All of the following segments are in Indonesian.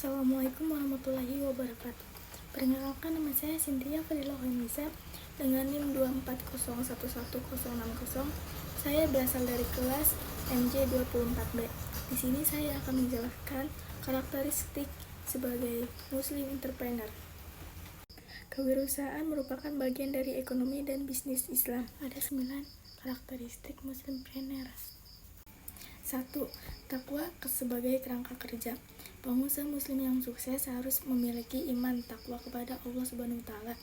Assalamualaikum warahmatullahi wabarakatuh. Perkenalkan, nama saya Cynthia Fadila Hoymisa dengan NIM 240111060. Saya berasal dari kelas MJ24B. Di sini saya akan menjelaskan karakteristik sebagai Muslim entrepreneur. Kewirausahaan merupakan bagian dari ekonomi dan bisnis Islam. Ada 9 karakteristik Muslimpreneur. 1. Takwa sebagai kerangka kerja. Pengusaha muslim yang sukses harus memiliki iman takwa kepada Allah Subhanahu wa taala.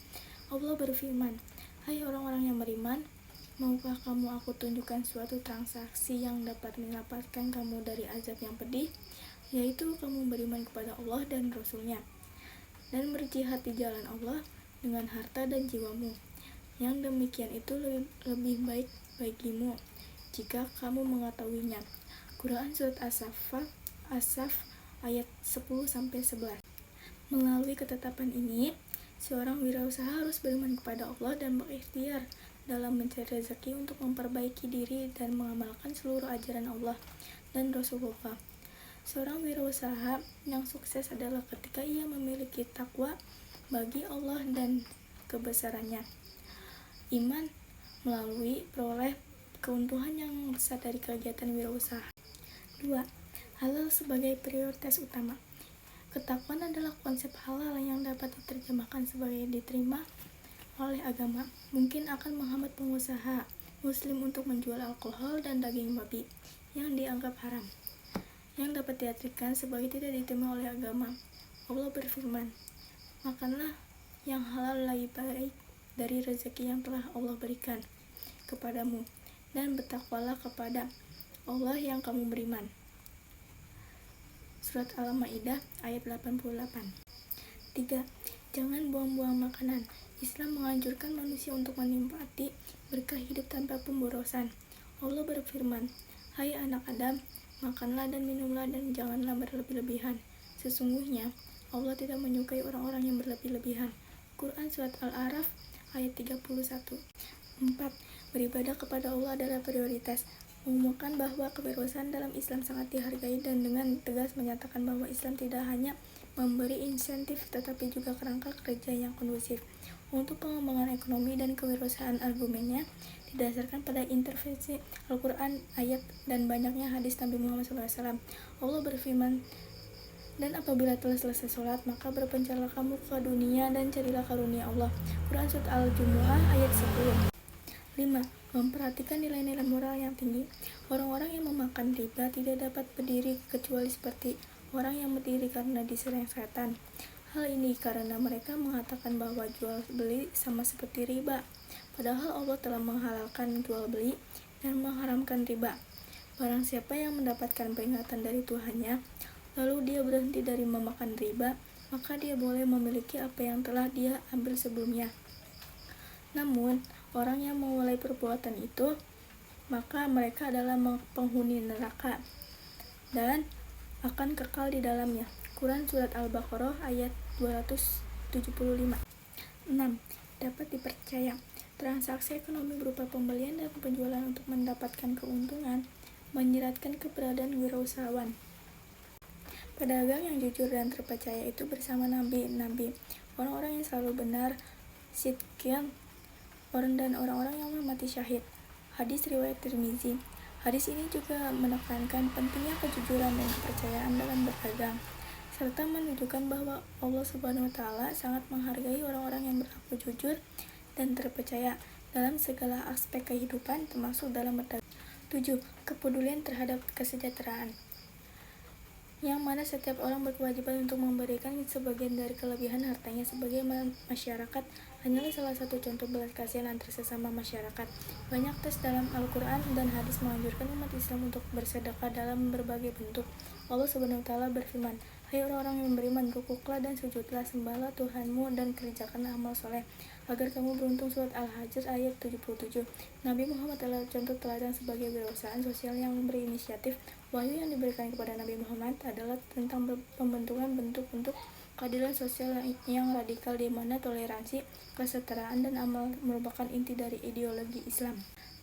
Allah berfirman, "Hai orang-orang yang beriman, maukah kamu aku tunjukkan suatu transaksi yang dapat menyelamatkan kamu dari azab yang pedih, yaitu kamu beriman kepada Allah dan Rasul-Nya, dan berjihad di jalan Allah dengan harta dan jiwamu. Yang demikian itu lebih baik bagimu jika kamu mengetahuinya." Quran Surat As-Saff ayat 10-11. Melalui ketetapan ini, seorang wirausaha harus beriman kepada Allah dan berikhtiar dalam mencari rezeki untuk memperbaiki diri dan mengamalkan seluruh ajaran Allah dan Rasulullah. Seorang wirausaha yang sukses adalah ketika ia memiliki takwa bagi Allah dan kebesarannya. Iman melalui peroleh keuntungan yang besar dari kegiatan wirausaha. 2. Halal sebagai prioritas utama. Ketakwaan adalah konsep halal yang dapat diterjemahkan sebagai diterima oleh agama. Mungkin akan menghambat pengusaha muslim untuk menjual alkohol dan daging babi yang dianggap haram, yang dapat diartikan sebagai tidak diterima oleh agama. Allah berfirman, "Makanlah yang halal lebih baik dari rezeki yang telah Allah berikan kepadamu, dan bertakwalah kepada Allah yang kamu beriman." Surat Al-Maidah ayat 88. 3. Jangan buang-buang makanan. Islam menganjurkan manusia untuk menikmati berkah hidup tanpa pemborosan. Allah berfirman, "Hai anak Adam, makanlah dan minumlah dan janganlah berlebih-lebihan. Sesungguhnya Allah tidak menyukai orang-orang yang berlebih-lebihan." Quran Surat Al-A'raf ayat 31. 4. Beribadah kepada Allah adalah prioritas. Mengumumkan bahwa kewirausahaan dalam Islam sangat dihargai dan dengan tegas menyatakan bahwa Islam tidak hanya memberi insentif tetapi juga kerangka kerja yang kondusif untuk pengembangan ekonomi dan kewirausahaan. Argumennya didasarkan pada intervensi Al-Quran, ayat, dan banyaknya hadis Nabi Muhammad SAW. Allah berfirman, "Dan apabila telah selesai sholat, maka berpencarlah kamu ke dunia dan carilah karunia Allah." Quran Surat Al-Jumu'ah ayat 10. 5. Memperhatikan nilai-nilai moral yang tinggi. Orang-orang yang memakan riba tidak dapat berdiri kecuali seperti orang yang berdiri karena diserang setan. Hal ini karena mereka mengatakan bahwa jual beli sama seperti riba, padahal Allah telah menghalalkan jual beli dan mengharamkan riba. Barang siapa yang mendapatkan peringatan dari Tuhannya, lalu dia berhenti dari memakan riba, maka dia boleh memiliki apa yang telah dia ambil sebelumnya. Namun, orang yang memulai perbuatan itu, maka mereka adalah penghuni neraka dan akan kekal di dalamnya. Quran Surat Al-Baqarah ayat 275. 6. Dapat dipercaya. Transaksi ekonomi berupa pembelian dan penjualan untuk mendapatkan keuntungan menyiratkan keberadaan wirausahawan. Pedagang yang jujur dan terpercaya itu bersama nabi-nabi, orang-orang yang selalu benar, sidqin, dan orang-orang yang mati syahid. Hadis riwayat Tirmizi. Hadis ini juga menekankan pentingnya kejujuran dan kepercayaan dalam berdagang, serta menunjukkan bahwa Allah Subhanahu wa taala sangat menghargai orang-orang yang berlaku jujur dan terpercaya dalam segala aspek kehidupan, termasuk dalam berdagang. 7. Kepedulian terhadap kesejahteraan, yang mana setiap orang berkewajiban untuk memberikan sebagian dari kelebihan hartanya sebagai masyarakat hanyalah salah satu contoh belas kasihan antar sesama masyarakat. Banyak teks dalam Al-Quran dan hadis menganjurkan umat Islam untuk bersedekah dalam berbagai bentuk. Allah Subhanahu wa taala berfirman, "Hai orang-orang yang beriman, rukuklah dan sujudlah, sembahlah Tuhanmu dan kerjakanlah amal soleh agar kamu beruntung." Surat Al-Hajj ayat 77. Nabi Muhammad adalah contoh teladan sebagai wirausahaan sosial yang berinisiatif. Wahyu yang diberikan kepada Nabi Muhammad adalah tentang pembentukan bentuk-bentuk keadilan sosial yang radikal, di mana toleransi, kesetaraan, dan amal merupakan inti dari ideologi Islam.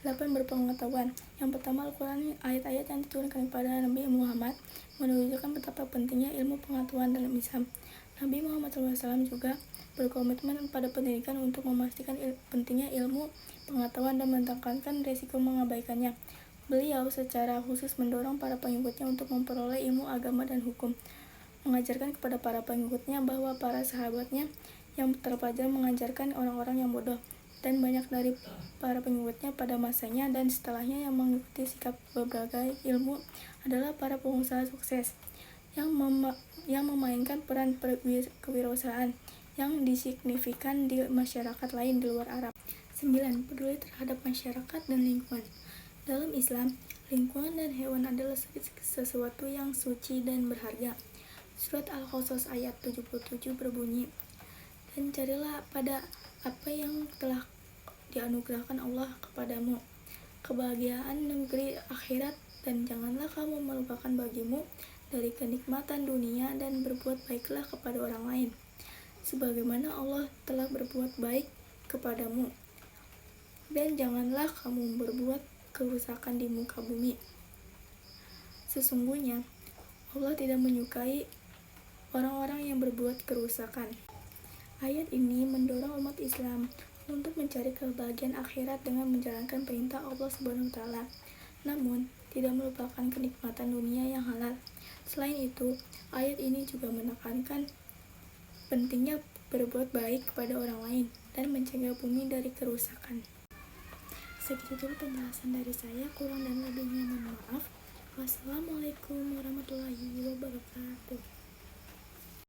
8. Berpengetahuan. Yang pertama, Al-Quran, ayat-ayat yang diturunkan kepada Nabi Muhammad menunjukkan betapa pentingnya ilmu pengetahuan dalam Islam. Nabi Muhammad SAW juga berkomitmen pada pendidikan untuk memastikan pentingnya ilmu pengetahuan dan menekankan resiko mengabaikannya. Beliau secara khusus mendorong para pengikutnya untuk memperoleh ilmu agama dan hukum, mengajarkan kepada para pengikutnya bahwa para sahabatnya yang terpelajar mengajarkan orang-orang yang bodoh, dan banyak dari para pengikutnya pada masanya dan setelahnya yang mengikuti sikap berbagai ilmu adalah para pengusaha sukses yang memainkan peran kewirausahaan yang disignifikan di masyarakat lain di luar Arab. 9. Peduli terhadap masyarakat dan lingkungan. Dalam Islam, lingkungan dan hewan adalah sesuatu yang suci dan berharga. Surat Al-Qasas ayat 77 berbunyi, "Dan carilah pada apa yang telah dianugerahkan Allah kepadamu, kebahagiaan negeri akhirat, dan janganlah kamu melupakan bagimu dari kenikmatan dunia dan berbuat baiklah kepada orang lain, sebagaimana Allah telah berbuat baik kepadamu, dan janganlah kamu berbuat kerusakan di muka bumi. Sesungguhnya Allah tidak menyukai orang-orang yang berbuat kerusakan." Ayat ini mendorong umat Islam untuk mencari kebahagiaan akhirat dengan menjalankan perintah Allah SWT, namun tidak melupakan kenikmatan dunia yang halal. Selain itu, ayat ini juga menekankan pentingnya berbuat baik kepada orang lain dan mencegah bumi dari kerusakan. Segitu dulu penjelasan dari saya, kurang dan lebihnya mohon maaf. Wassalamualaikum warahmatullahi wabarakatuh.